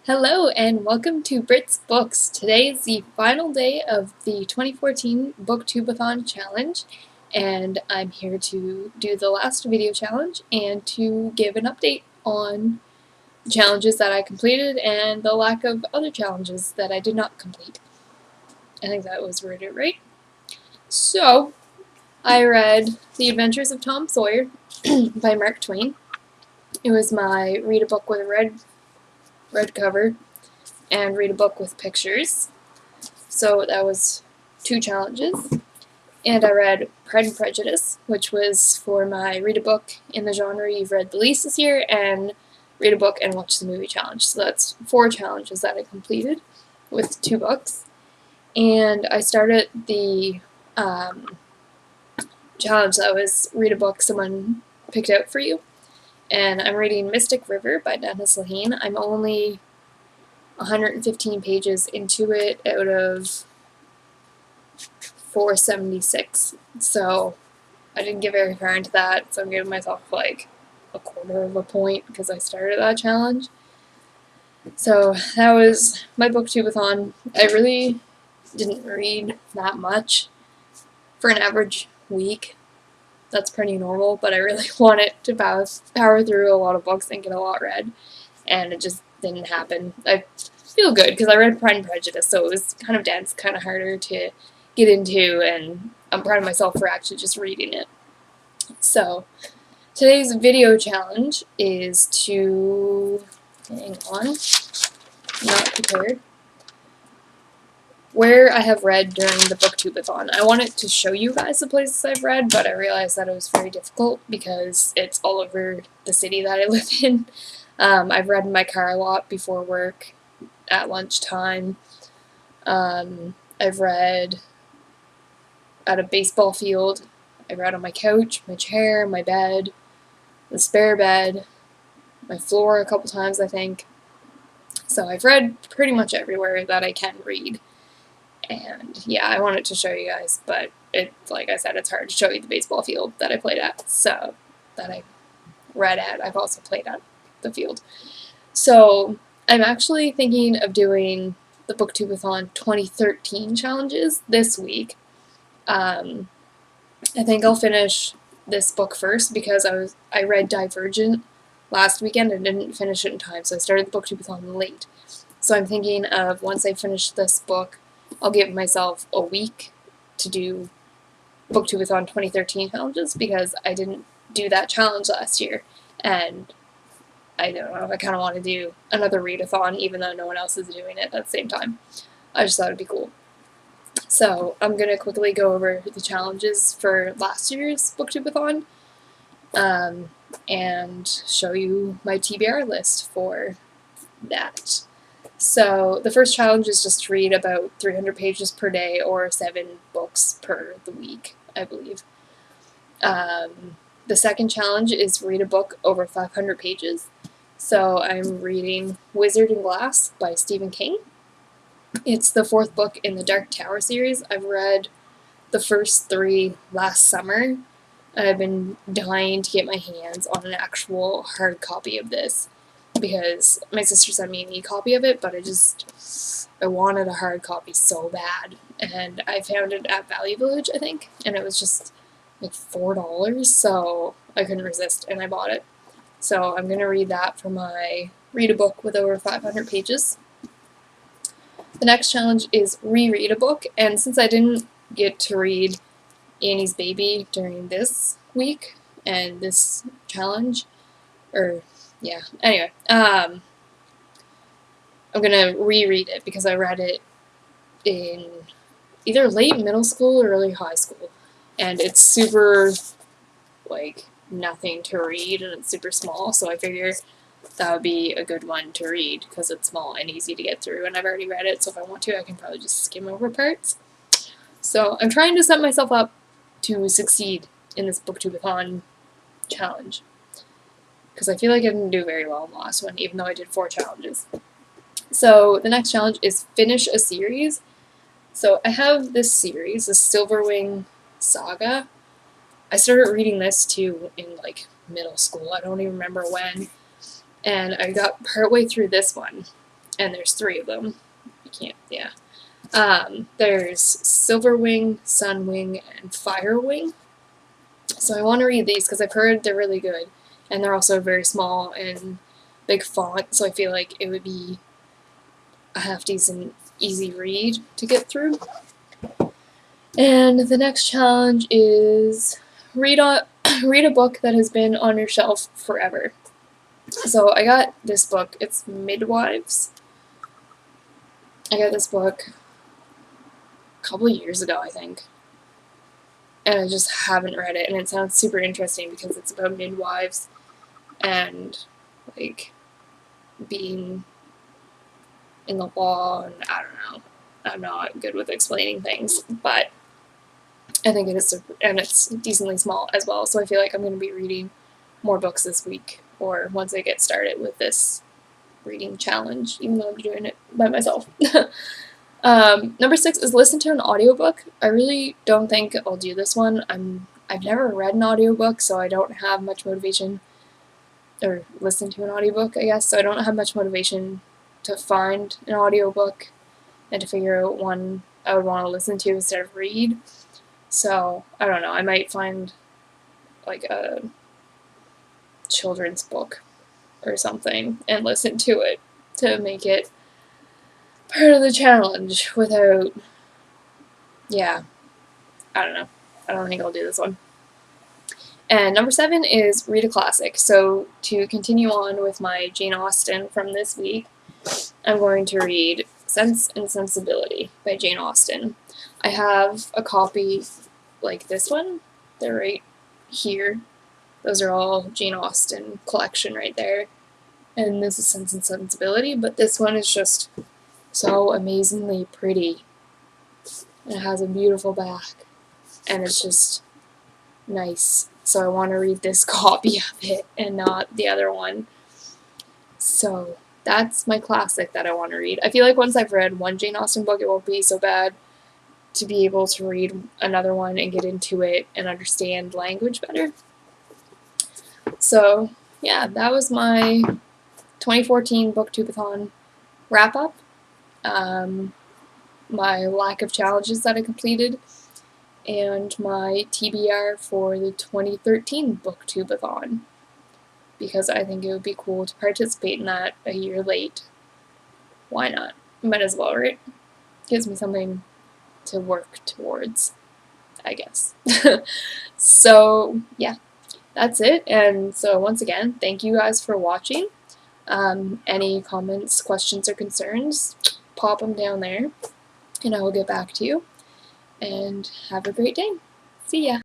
Hello and welcome to BrittsBooks. Today is the final day of the 2014 Booktubeathon challenge, and I'm here to do the last video challenge and to give an update on the challenges that I completed and the lack of other challenges that I did not complete. I think that was worded right. So, I read The Adventures of Tom Sawyer by Mark Twain. It was my read a book with a red cover and read a book with pictures. So that was 2 challenges. And I read Pride and Prejudice, which was for my read a book in the genre you've read the least this year, and read a book and watch the movie challenge. So that's 4 challenges that I completed with 2 books. And I started the challenge that was read a book someone picked out for you. And I'm reading Mystic River by Dennis Lehane. I'm only 115 pages into it out of 476, so I didn't get very far into that, so I'm giving myself like a quarter of a point because I started that challenge. So that was my Booktubeathon. I really didn't read that much for an average week. That's pretty normal, but I really wanted to power through a lot of books and get a lot read, and it just didn't happen. I feel good because I read Pride and Prejudice, so it was kind of dense, kind of harder to get into, and I'm proud of myself for actually just reading it. So today's video challenge is to, hang on, not prepared, where I have read during the Booktubeathon. I wanted to show you guys the places I've read, but I realized that it was very difficult because it's all over the city that I live in. I've read in my car a lot before work, at lunchtime. I've read at a baseball field. I've read on my couch, my chair, my bed, the spare bed, my floor a couple times, I think. So I've read pretty much everywhere that I can read. And yeah, I wanted to show you guys, but like I said, it's hard to show you the baseball field that I played at, so that I read at. I've also played at the field. So I'm actually thinking of doing the Booktubeathon 2013 challenges this week. I think I'll finish this book first because I read Divergent last weekend and didn't finish it in time, so I started the Booktubeathon late. So I'm thinking of, once I finish this book, I'll give myself a week to do Booktubeathon 2013 challenges because I didn't do that challenge last year, and I don't know, I kind of want to do another readathon even though no one else is doing it at the same time. I just thought it'd be cool. So I'm going to quickly go over the challenges for last year's Booktubeathon and show you my TBR list for that. So the first challenge is just to read about 300 pages per day or 7 books per the week, I believe. The second challenge is read a book over 500 pages. So I'm reading Wizard and Glass by Stephen King. It's the 4th book in the Dark Tower series. I've read the first 3 last summer, and I've been dying to get my hands on an actual hard copy of this because my sister sent me an e-copy of it, but I wanted a hard copy so bad, and I found it at Value Village, I think, and it was just like $4, so I couldn't resist, and I bought it. So I'm going to read that for my read a book with over 500 pages. The next challenge is reread a book, and since I didn't get to read Annie's Baby during this week and this challenge, anyway, I'm gonna reread it because I read it in either late middle school or early high school, and it's super, like, nothing to read, and it's super small, so I figure that would be a good one to read because it's small and easy to get through, and I've already read it, so if I want to, I can probably just skim over parts. So I'm trying to set myself up to succeed in this Booktubeathon challenge because I feel like I didn't do very well in the last one, even though I did 4 challenges. So the next challenge is finish a series. So I have this series, the Silverwing Saga. I started reading this too in like middle school. I don't even remember when. And I got partway through this one, and there's 3 of them. You can't, yeah. There's Silverwing, Sunwing, and Firewing. So I want to read these because I've heard they're really good, and they're also very small and big font, so I feel like it would be a half-decent, easy read to get through. And the next challenge is read a book that has been on your shelf forever. So I got this book. It's Midwives. I got this book a couple of years ago, I think. And I just haven't read it, and it sounds super interesting because it's about midwives and, like, being in the law, and I don't know. I'm not good with explaining things, but I think it is, and it's decently small as well, so I feel like I'm going to be reading more books this week, or once I get started with this reading challenge, even though I'm doing it by myself. Number 6 is listen to an audiobook. I really don't think I'll do this one. I've never read an audiobook, so I don't have much motivation, or listen to an audiobook, I guess, so I don't have much motivation to find an audiobook and to figure out one I would want to listen to instead of read. So, I don't know, I might find like a children's book or something and listen to it to make it part of the challenge without, yeah, I don't know. I don't think I'll do this one. And number 7 is read a classic. So to continue on with my Jane Austen from this week, I'm going to read Sense and Sensibility by Jane Austen. I have a copy like this one. They're right here. Those are all Jane Austen collection right there. And this is Sense and Sensibility, but this one is just so amazingly pretty. It has a beautiful back, and it's just nice. So I want to read this copy of it and not the other one. So that's my classic that I want to read. I feel like once I've read one Jane Austen book, it won't be so bad to be able to read another one and get into it and understand language better. So yeah, that was my 2014 Booktubeathon wrap-up. My lack of challenges that I completed, and my TBR for the 2013 Booktubeathon, because I think it would be cool to participate in that a year late. Why not? Might as well, right? Gives me something to work towards, I guess. So, yeah, that's it. And so, once again, thank you guys for watching. Any comments, questions, or concerns, pop them down there, and I will get back to you. And have a great day. See ya.